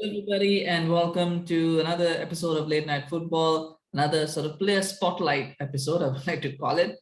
Hello, everybody, and welcome to another episode of Late Night Football, another sort of player spotlight episode, I would like to call it.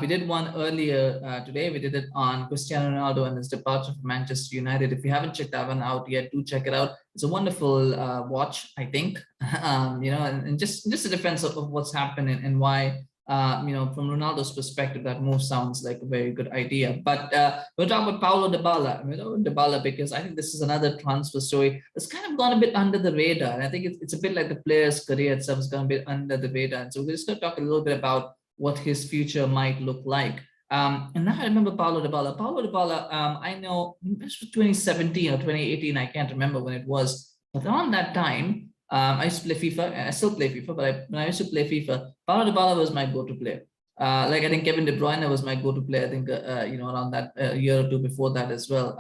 We did one earlier today. We did it on Cristiano Ronaldo and his departure from Manchester United. If you haven't checked that one out yet, do check it out. It's a wonderful watch, I think. And just a defense of what's happening and why from Ronaldo's perspective, that move sounds like a very good idea. But we'll talk about Paulo Dybala. Dybala because I think this is another transfer story that's kind of gone a bit under the radar. And I think it's a bit like the player's career itself has gone a bit under the radar. And so we're just going to talk a little bit about what his future might look like. And now I remember Paulo Dybala. Paulo Dybala, I know it was 2017 or 2018. I can't remember when it was. But around that time, I used to play FIFA, and I still play FIFA, but when I used to play FIFA, Paulo Dybala was my go-to player. Like I think Kevin De Bruyne was my go-to player. I think around that year or two before that as well.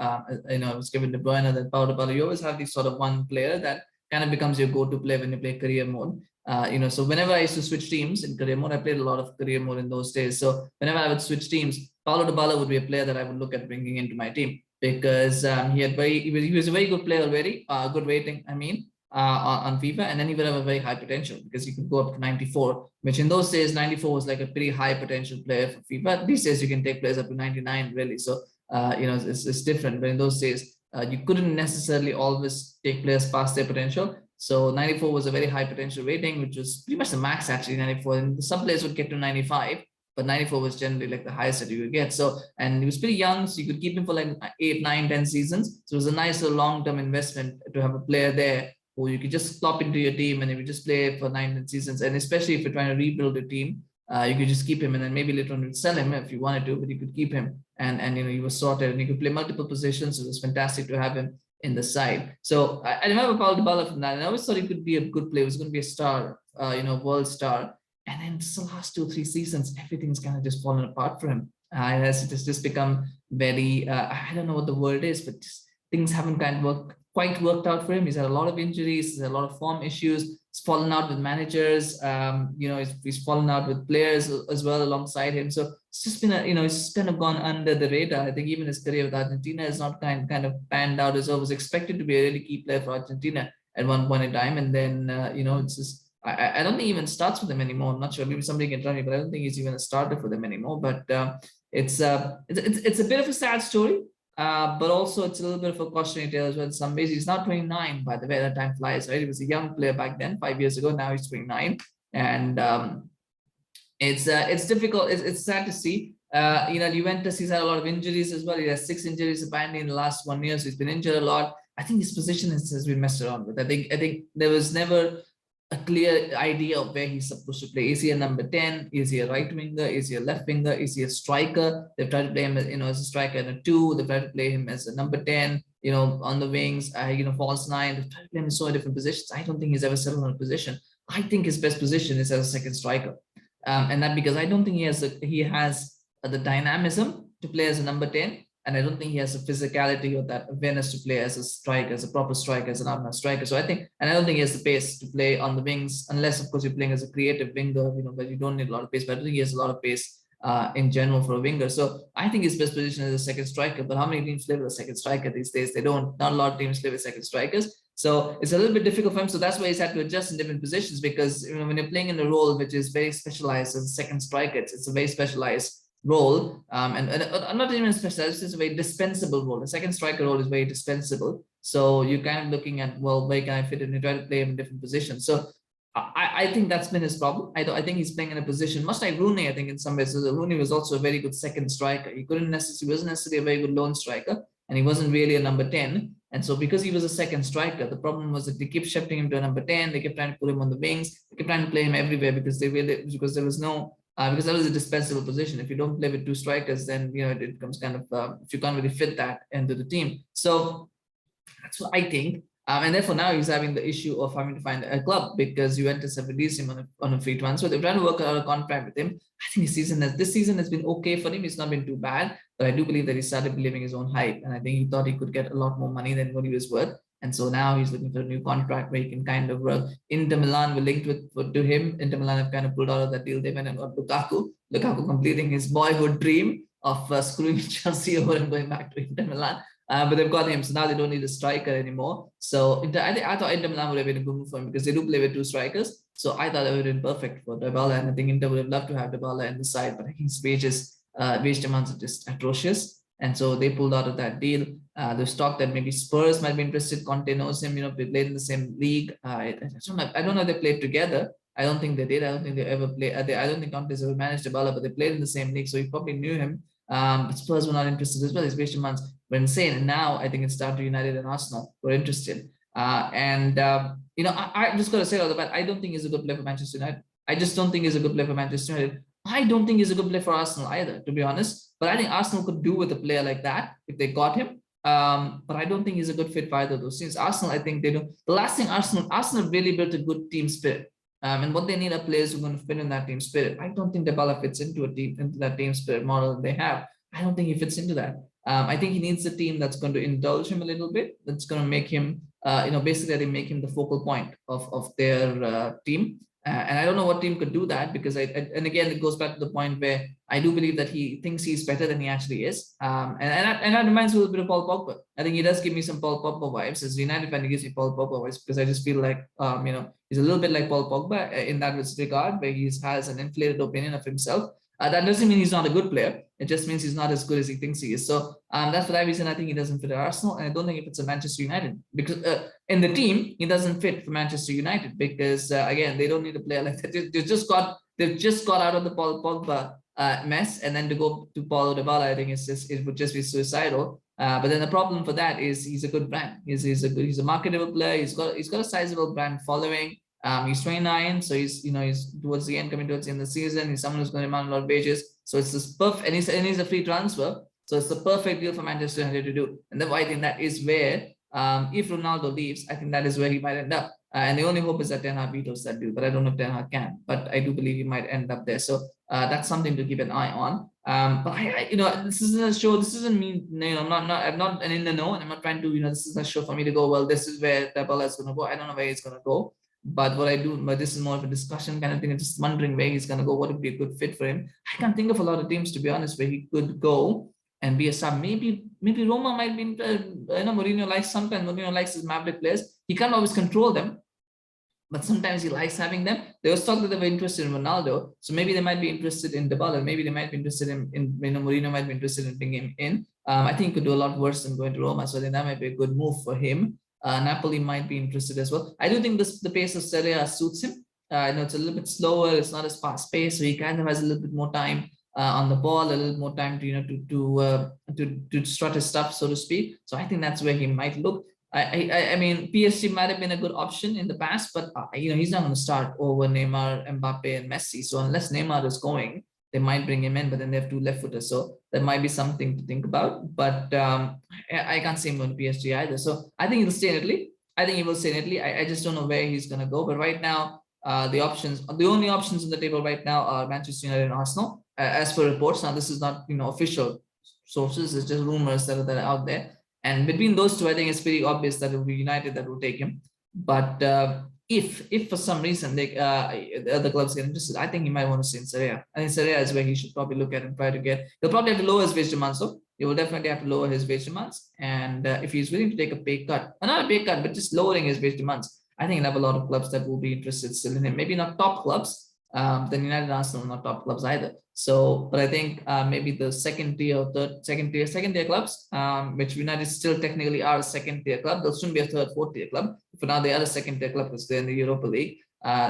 It was Kevin De Bruyne, then Paulo Dybala. You always have this sort of one player that kind of becomes your go-to player when you play career mode. So whenever I used to switch teams in career mode, I played a lot of career mode in those days. So whenever I would switch teams, Paulo Dybala would be a player that I would look at bringing into my team because he was a very good player already, good rating. On FIFA, and then he would have a very high potential because he could go up to 94, which in those days 94 was like a pretty high potential player for FIFA. These days you can take players up to 99 really, so it's different. But in those days you couldn't necessarily always take players past their potential. So 94 was a very high potential rating, which was pretty much the max actually. 94, and some players would get to 95, but 94 was generally like the highest that you could get. So, and he was pretty young, so you could keep him for like 8, 9, 10 seasons. So it was a nice long-term investment to have a player there who you could just slot into your team and if you just play for 9, 10 seasons. And especially if you're trying to rebuild a team, you could just keep him and then maybe later on you'd sell him if you wanted to, but you could keep him and he was sorted and you could play multiple positions. So it was fantastic to have him in the side. So I remember Paulo Dybala from that, and I always thought he could be a good player. He was going to be a star, world star. And then just the last 2, 3 seasons, everything's kind of just fallen apart for him. It's just become very, I don't know what the word is, but just things haven't kind of quite worked out for him. He's had a lot of injuries, he's had a lot of form issues. He's fallen out with managers. He's fallen out with players as well alongside him. So it's just been it's just kind of gone under the radar. I think even his career with Argentina is not kind of panned out as well. Was expected to be a really key player for Argentina at one point in time, and then it's just I don't think he even starts with them anymore. I'm not sure. Maybe somebody can tell me, but I don't think he's even a starter for them anymore. But it's a bit of a sad story. But also it's a little bit of a cautionary tale as well in some ways. He's now 29, by the way. That time flies, right? He was a young player back then, 5 years ago. Now he's 29, and it's difficult. It's sad to see. Juventus, he's had a lot of injuries as well. He has 6 injuries apparently in the last 1 year, so he's been injured a lot. I think his position has been messed around with. I think there was never a clear idea of where he's supposed to play. Is he a number 10? Is he a right winger? Is he a left winger? Is he a striker? They've tried to play him as a striker and a 2. They've tried to play him as a number 10, on the wings, false 9. They've tried to play him in so many different positions. I don't think he's ever settled on a position. I think his best position is as a second striker. And that because I don't think he has the dynamism to play as a number 10. And I don't think he has the physicality or that awareness to play as a striker, as a proper striker, as an out-and-out striker. So I don't think he has the pace to play on the wings, unless of course you're playing as a creative winger, but you don't need a lot of pace. But I don't think he has a lot of pace in general for a winger. So I think his best position is a second striker. But how many teams play with a second striker these days? They don't. Not a lot of teams play with second strikers. So it's a little bit difficult for him. So that's why he's had to adjust in different positions because when you're playing in a role which is very specialized as a second striker, it's a very specialized role, and not even specialized, it's a very dispensable role. The second striker role is very dispensable. So you're kind of looking at, well, where can I fit in? You try to play him in different positions. So I think that's been his problem. I think he's playing in a position much like Rooney. I think in some ways, so Rooney was also a very good second striker. He wasn't necessarily a very good lone striker, and he wasn't really a number 10. And so because he was a second striker, the problem was that they kept shifting him to a number 10. They kept trying to put him on the wings. They kept trying to play him everywhere because there was no because that was a dispensable position. If you don't play with 2 strikers, then it becomes kind of if you can't really fit that into the team. So that's what I think. And therefore now he's having the issue of having to find a club because Juventus have released him on a free transfer. They're trying to work out a contract with him. I think this season has been okay for him. It's not been too bad, but I do believe that he started believing his own hype, and I think he thought he could get a lot more money than what he was worth. And so now he's looking for a new contract where he can kind of work. Inter Milan were linked to him. Inter Milan have kind of pulled out of that deal. They went and got Lukaku completing his boyhood dream of screwing Chelsea over and going back to Inter Milan. but they've got him, so now they don't need a striker anymore. So I thought Inter Milan would have been a good move for him because they do play with two strikers. So I thought it would have been perfect for Dybala, and I think Inter would have loved to have Dybala in the side, but his wage demands are just atrocious, and so they pulled out of that deal. There's talk that maybe Spurs might be interested. Conte knows him, they played in the same league. I don't know if they played together. I don't think they did. I don't think they ever played. I don't think Conte's ever managed Dybala, but they played in the same league, so he probably knew him. But Spurs were not interested as well. His wage demands were insane, and now I think it's down to United and Arsenal who are interested. I'm just going to say all the bat. I don't think he's a good player for Manchester United. I just don't think he's a good player for Manchester United. I don't think he's a good player for Arsenal either, to be honest. But I think Arsenal could do with a player like that if they got him. But I don't think he's a good fit for either of those teams. Arsenal, I think they do. The last thing Arsenal really built a good team spirit. And what they need are players who are going to fit in that team spirit. I don't think Dybala fits into that team spirit model that they have. I don't think he fits into that. I think he needs a team that's going to indulge him a little bit. That's going to make him, basically they make him the focal point of their team. And I don't know what team could do that, because and again, it goes back to the point where I do believe that he thinks he's better than he actually is. And that reminds me a little bit of Paul Pogba. I think he does give me some Paul Pogba vibes. As a United fan, he gives me Paul Pogba vibes, because I just feel like, he's a little bit like Paul Pogba in that regard, where he has an inflated opinion of himself. That doesn't mean he's not a good player. It just means he's not as good as he thinks he is. So that's for that reason I think he doesn't fit at Arsenal, and I don't think if it's a Manchester United, because in the team he doesn't fit for Manchester United, because again, they don't need a player like that. They've just got out of the Paul Pogba mess, and then to go to Paulo Dybala, I think it would just be suicidal. But then the problem for that is he's a good brand. He's a marketable player. He's got a sizable brand following. He's 29, so he's towards the end, coming towards the end of the season. He's someone who's going to demand a lot of wages. So it's this perfect, and he's a free transfer. So it's the perfect deal for Manchester United to do. And therefore, I think that is where, if Ronaldo leaves, I think that is where he might end up. And the only hope is that Ten Hag vetoes that deal, but I don't know if Ten Hag can. But I do believe he might end up there. So that's something to keep an eye on. But this isn't a show. This isn't me. I'm not in the know, and I'm not trying to. This is a show for me to go, well, this is where Dybala is going to go. I don't know where he's going to go. But this is more of a discussion kind of thing. I'm just wondering where he's going to go. What would be a good fit for him? I can't think of a lot of teams, to be honest, where he could go and be a sub. Maybe Roma might be. Mourinho likes his Maverick players. He can't always control them, but sometimes he likes having them. There was talk that they were interested in Ronaldo, so maybe they might be interested in Dybala. Maybe they might be interested in Mourinho might be interested in bringing him in. I think he could do a lot worse than going to Roma, so then that might be a good move for him. Napoli might be interested as well. I do think the pace of Serie A suits him. It's a little bit slower. It's not as fast paced, so he kind of has a little bit more time on the ball, a little more time to strut his stuff, so to speak. So I think that's where he might look. I mean, PSG might have been a good option in the past, but he's not going to start over Neymar, Mbappe, and Messi. So unless Neymar is going, they might bring him in, but then they have two left footers. So that might be something to think about. But I can't see him going to PSG either. So I think he'll stay in Italy. I just don't know where he's going to go. But right now, the only options on the table right now are Manchester United and Arsenal, as per reports. Now, this is not official sources. It's just rumors that are out there. And between those two, I think it's pretty obvious that it will be United that will take him. But if for some reason the other clubs get interested, I think he might want to stay in Serie A. I think Serie A is where he should probably look at and try to get. He'll probably have to lower his wage demands. So he will definitely have to lower his wage demands. And if he's willing to take a pay cut, not a pay cut, but just lowering his wage demands, I think he'll have a lot of clubs that will be interested still in him. Maybe not top clubs. Then United and Arsenal are not top clubs either. So, but I think maybe the second tier clubs, which United still technically are a second tier club. They'll soon be a third, fourth tier club. For now, they are a second tier club because they're in the Europa League.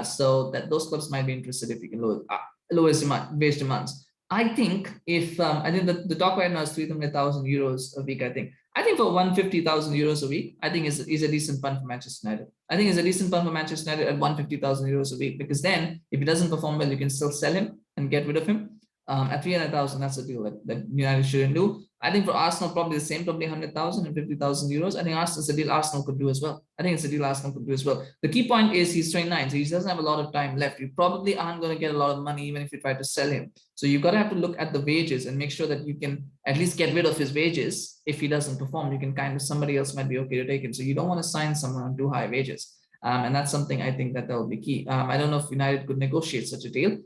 So that those clubs might be interested if you can lower his wage demands. I think the talk right now is 300,000 euros a week. I think for 150,000 euros a week, I think is a decent punt for Manchester United. I think it's a decent punt for Manchester United at 150,000 euros a week, because then if he doesn't perform well, you can still sell him and get rid of him. At 300,000, that's a deal that United shouldn't do. I think for Arsenal, probably the same, probably 100,000 and 50,000 euros. I think it's a deal Arsenal could do as well. The key point is he's 29, so he doesn't have a lot of time left. You probably aren't going to get a lot of money even if you try to sell him. So you've got to have to look at the wages and make sure that you can at least get rid of his wages. If he doesn't perform, you can somebody else might be okay to take him. So you don't want to sign someone on too high wages. And that's something I think that will be key. I don't know if United could negotiate such a deal.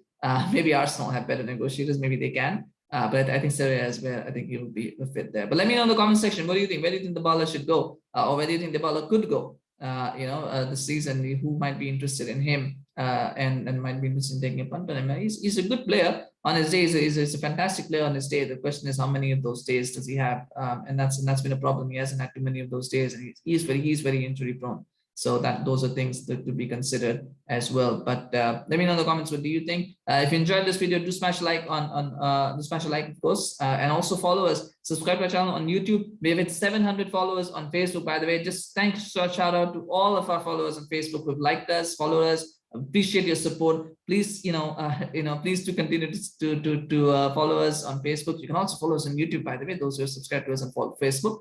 Maybe Arsenal have better negotiators. Maybe they can. But I think Serie A is where I think he will be a fit there. But let me know in the comment section, what do you think? Where do you think Dybala should go? Or where do you think Dybala could go? This season, who might be interested in him and might be interested in taking a punt on him. He's a good player on his day. He's a fantastic player on his day. The question is, how many of those days does he have? And that's been a problem. He hasn't had too many of those days, and he's very injury prone. So those are things that to be considered as well. But let me know in the comments, what do you think? If you enjoyed this video, do smash a like do smash a like, of course, and also follow us. Subscribe to our channel on YouTube. We have 700 followers on Facebook, by the way. Just thanks, shout out to all of our followers on Facebook who've liked us, followed us. Appreciate your support. Please, please do continue to follow us on Facebook. You can also follow us on YouTube, by the way. Those who are subscribed to us and follow Facebook.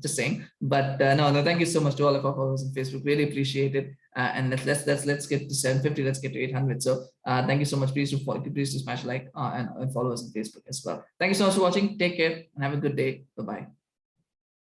Just saying. But no, thank you so much to all of our followers on Facebook. Really appreciate it. And let's get to 750. Let's get to 800. So thank you so much. Please do smash like and follow us on Facebook as well. Thank you so much for watching. Take care and have a good day. Bye bye.